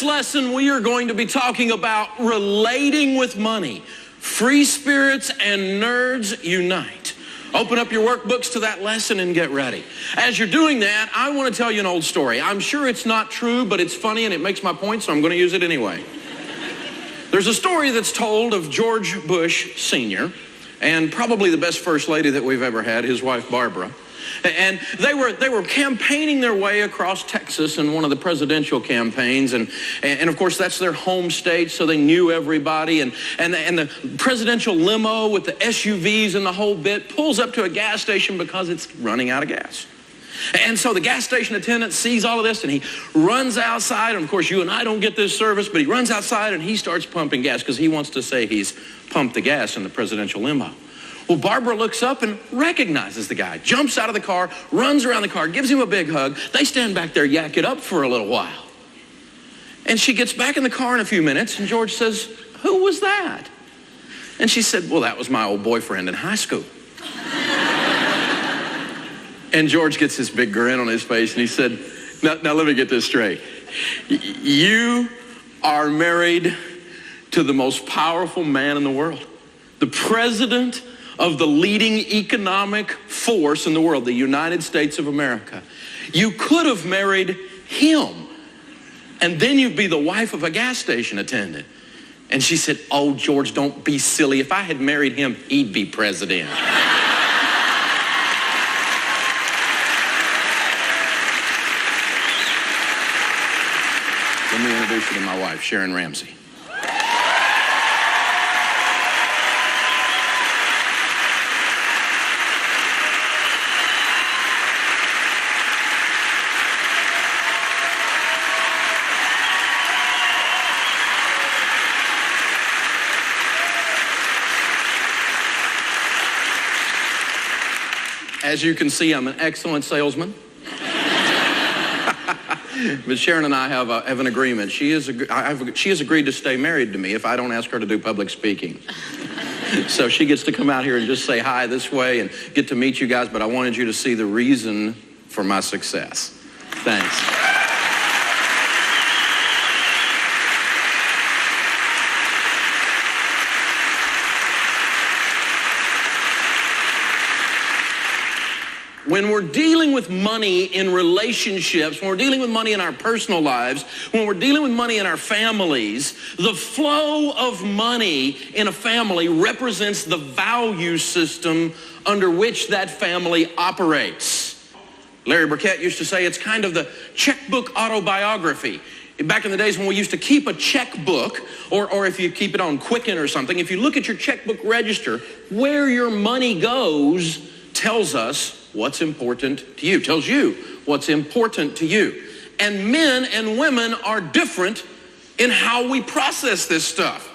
this lesson, we are going to be talking about relating with money. Free spirits and nerds unite. Open up your workbooks to that lesson and get ready. As you're doing that, I want to tell you an old story. I'm sure it's not true, but it's funny and it makes my point, so I'm going to use it anyway. There's a story that's told of George Bush Sr. and probably the best first lady that we've ever had, his wife Barbara. And they were campaigning their way across Texas in one of the presidential campaigns, and of course that's their home state, so they knew everybody. And the presidential limo with the SUVs and the whole bit pulls up to a gas station because it's running out of gas. And so the gas station attendant sees all of this, and he runs outside. And of course, you and I don't get this service, but he runs outside and he starts pumping gas because he wants to say he's pumped the gas in the presidential limo. Well, Barbara looks up and recognizes the guy, jumps out of the car, runs around the car, gives him a big hug. They stand back there, yak it up for a little while. And she gets back in the car in a few minutes, and George says, "Who was that?" And she said, "Well, that was my old boyfriend in high school." And George gets this big grin on his face, and he said, now let me get this straight. You are married to the most powerful man in the world, the president of the leading economic force in the world, the United States of America. You could have married him, and then you'd be the wife of a gas station attendant. And she said, "Oh, George, don't be silly. If I had married him, he'd be president." Let me introduce you to my wife, Sharon Ramsey. As you can see, I'm an excellent salesman. But Sharon and I have an agreement. She has agreed to stay married to me if I don't ask her to do public speaking. So she gets to come out here and just say hi this way and get to meet you guys, but I wanted you to see the reason for my success. Thanks. When we're dealing with money in relationships, when we're dealing with money in our personal lives, when we're dealing with money in our families, the flow of money in a family represents the value system under which that family operates. Larry Burkett used to say it's kind of the checkbook autobiography. Back in the days when we used to keep a checkbook, or if you keep it on Quicken or something, if you look at your checkbook register, where your money goes tells us what's important to you, tells you what's important to you. And men and women are different in how we process this stuff.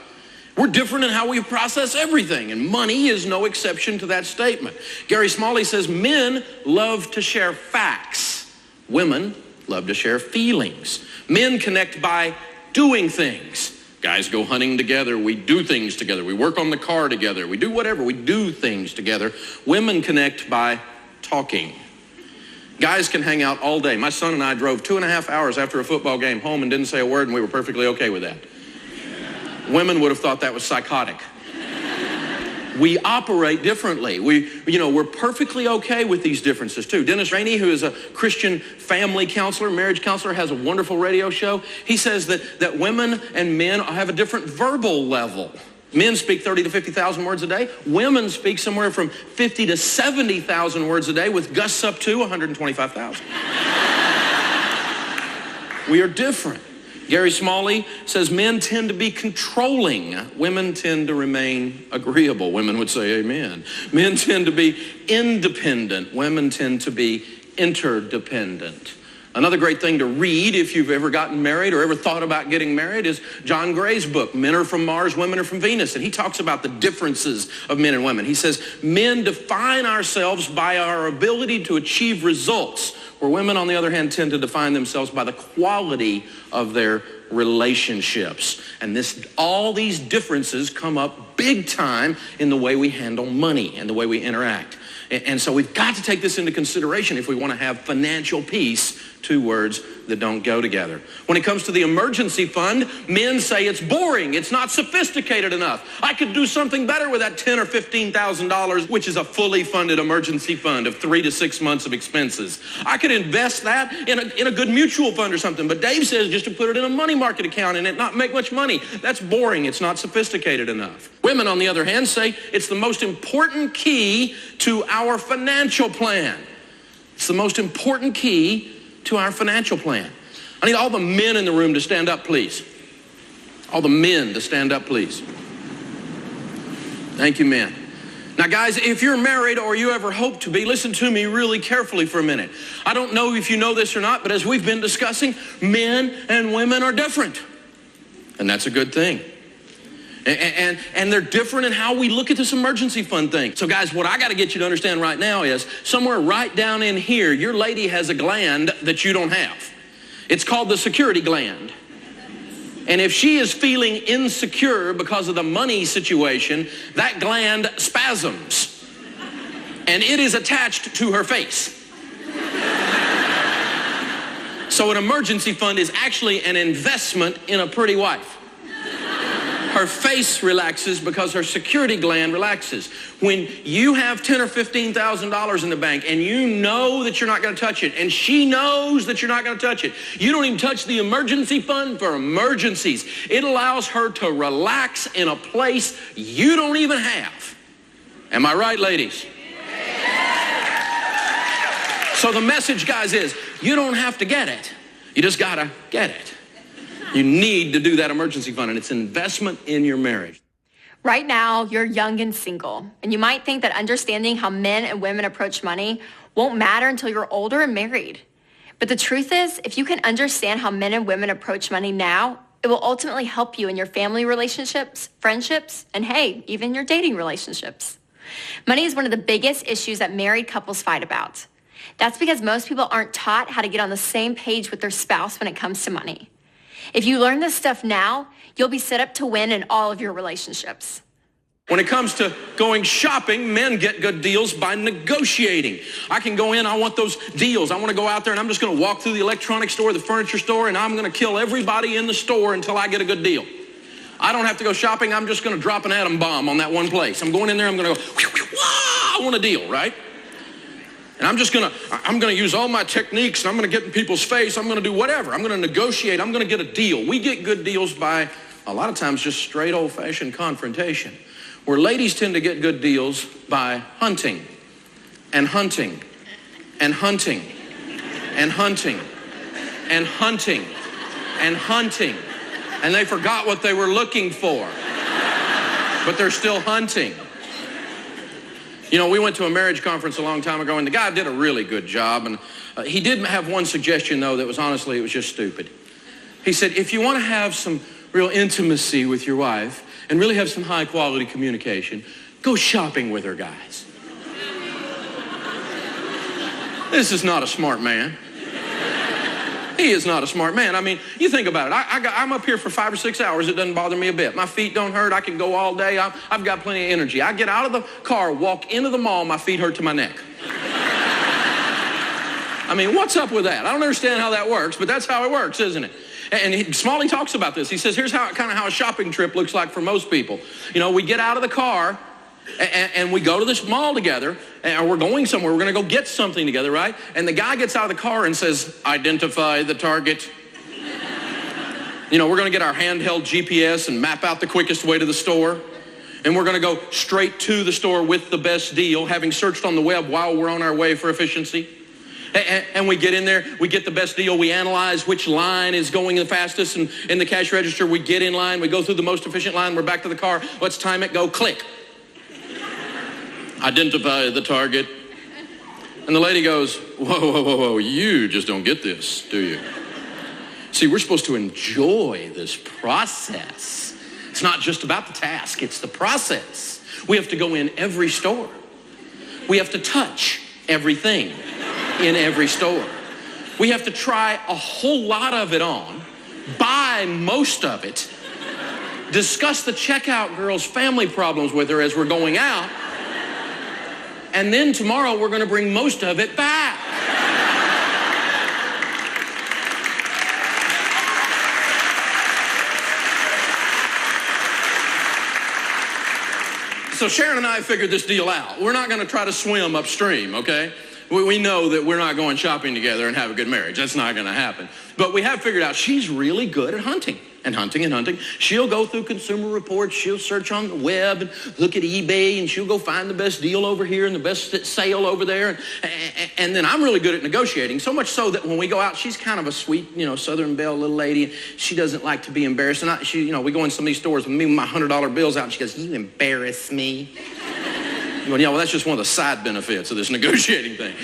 We're different in how we process everything, and money is no exception to that statement. Gary Smalley says men love to share facts. Women love to share feelings. Men connect by doing things. Guys go hunting together, we do things together, we work on the car together, we do whatever, we do things together. Women connect by talking. Guys can hang out all day. My son and I drove 2.5 hours after a football game home and didn't say a word, and we were perfectly okay with that. Women would have thought that was psychotic. We operate differently. We're perfectly okay with these differences too. Dennis Rainey, who is a Christian family counselor, marriage counselor, has a wonderful radio show. He says that women and men have a different verbal level. Men speak 30 to 50,000 words a day. Women speak somewhere from 50 to 70,000 words a day, with gusts up to 125,000. We are different. Gary Smalley says men tend to be controlling. Women tend to remain agreeable. Women would say amen. Men tend to be independent. Women tend to be interdependent. Another great thing to read if you've ever gotten married or ever thought about getting married is John Gray's book, Men Are From Mars, Women Are From Venus. And he talks about the differences of men and women. He says, men define ourselves by our ability to achieve results, where women, on the other hand, tend to define themselves by the quality of their relationships. And all these differences come up big time in the way we handle money and the way we interact. And so we've got to take this into consideration if we want to have financial peace two words that don't go together. When it comes to the emergency fund, men say it's boring. It's not sophisticated enough. I could do something better with that $10,000 or $15,000, which is a fully funded emergency fund of 3 to 6 months of expenses. I could invest that in a good mutual fund or something. But Dave says just to put it in a money market account and it not make much money. That's boring. It's not sophisticated enough. Women, on the other hand, say it's the most important key to our financial plan. It's the most important key to our financial plan. I need all the men in the room to stand up, please. All the men to stand up, please. Thank you, men. Now, guys, if you're married or you ever hope to be, listen to me really carefully for a minute. I don't know if you know this or not, but as we've been discussing, men and women are different. And that's a good thing. And they're different in how we look at this emergency fund thing. So guys, what I got to get you to understand right now is somewhere right down in here, your lady has a gland that you don't have. It's called the security gland. And if she is feeling insecure because of the money situation, that gland spasms. And it is attached to her face. So an emergency fund is actually an investment in a pretty wife. Her face relaxes because her security gland relaxes. When you have $10,000 or $15,000 in the bank and you know that you're not going to touch it, and she knows that you're not going to touch it, you don't even touch the emergency fund for emergencies. It allows her to relax in a place you don't even have. Am I right, ladies? So the message, guys, is you don't have to get it. You just got to get it. You need to do that emergency fund, and it's an investment in your marriage. Right now, you're young and single, and you might think that understanding how men and women approach money won't matter until you're older and married. But the truth is, if you can understand how men and women approach money now, it will ultimately help you in your family relationships, friendships, and hey, even your dating relationships. Money is one of the biggest issues that married couples fight about. That's because most people aren't taught how to get on the same page with their spouse when it comes to money. If you learn this stuff now, you'll be set up to win in all of your relationships. When it comes to going shopping, men get good deals by negotiating. I can go in, I want those deals. I want to go out there and I'm just going to walk through the electronics store, the furniture store, and I'm going to kill everybody in the store until I get a good deal. I don't have to go shopping. I'm just going to drop an atom bomb on that one place. I'm going in there, I'm going to go, I want a deal, right? And I'm going to use all my techniques, and I'm going to get in people's face. I'm going to do whatever. I'm going to negotiate. I'm going to get a deal. We get good deals by, a lot of times, just straight old-fashioned confrontation, where ladies tend to get good deals by hunting and hunting and hunting and hunting and hunting and hunting. And they forgot what they were looking for, but they're still hunting. You know, we went to a marriage conference a long time ago, and the guy did a really good job. And he did have one suggestion, though, that was honestly, it was just stupid. He said, if you want to have some real intimacy with your wife and really have some high-quality communication, go shopping with her, guys. This is not a smart man. He is not a smart man. I mean, you think about it. I'm up here for 5 or 6 hours. It doesn't bother me a bit. My feet don't hurt. I can go all day. I've got plenty of energy. I get out of the car, walk into the mall, my feet hurt to my neck. I mean, what's up with that? I don't understand how that works, but that's how it works, isn't it? And Smalley talks about this. He says, here's how a shopping trip looks like for most people. You know, we get out of the car, and we go to this mall together, and we're going somewhere. We're going to go get something together, right? And the guy gets out of the car and says, identify the target. You know, we're going to get our handheld GPS and map out the quickest way to the store. And we're going to go straight to the store with the best deal, having searched on the web while we're on our way for efficiency. And we get in there, we get the best deal, we analyze which line is going the fastest, and in the cash register, we get in line, we go through the most efficient line, we're back to the car, let's time it, go, click. Identify the target. And the lady goes, whoa, you just don't get this, do you? See, we're supposed to enjoy this process. It's not just about the task, it's the process. We have to go in every store. We have to touch everything in every store. We have to try a whole lot of it on, buy most of it, discuss the checkout girl's family problems with her as we're going out, and then tomorrow we're going to bring most of it back. So Sharon and I figured this deal out. We're not going to try to swim upstream, okay? We know that we're not going shopping together and have a good marriage. That's not going to happen. But we have figured out she's really good at hunting. And hunting. She'll go through Consumer Reports. She'll search on the web and look at eBay, and she'll go find the best deal over here and the best sale over there. And then I'm really good at negotiating, so much so that when we go out, she's kind of a sweet, Southern Belle little lady. She doesn't like to be embarrassed. And we go in some of these stores with me with my $100 bills out, and she goes, "You embarrass me." I'm going, yeah, well, that's just one of the side benefits of this negotiating thing.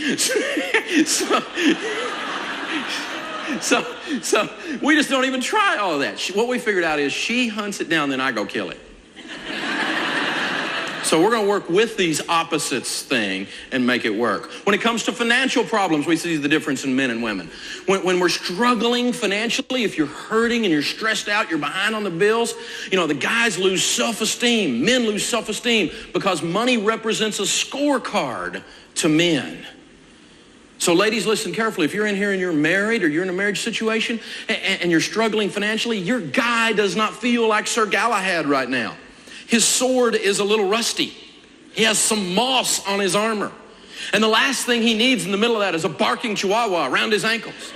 So we just don't even try all of that. What we figured out is she hunts it down, then I go kill it. So we're going to work with these opposites thing and make it work. When it comes to financial problems, we see the difference in men and women. When we're struggling financially, if you're hurting and you're stressed out, you're behind on the bills, the guys lose self-esteem. Men lose self-esteem because money represents a scorecard to men. So ladies, listen carefully. If you're in here and you're married or you're in a marriage situation and you're struggling financially, your guy does not feel like Sir Galahad right now. His sword is a little rusty. He has some moss on his armor. And the last thing he needs in the middle of that is a barking chihuahua around his ankles.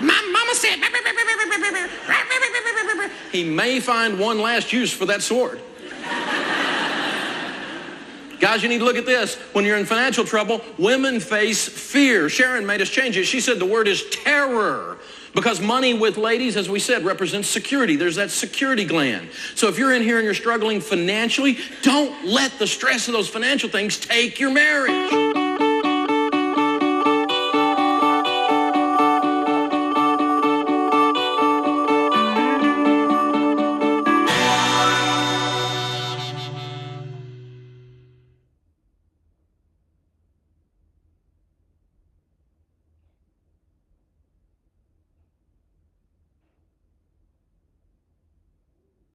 My mama said, he may find one last use for that sword. Guys, you need to look at this. When you're in financial trouble, women face fear. Sharon made us change it. She said the word is terror. Because money with ladies, as we said, represents security. There's that security gland. So if you're in here and you're struggling financially, don't let the stress of those financial things take your marriage.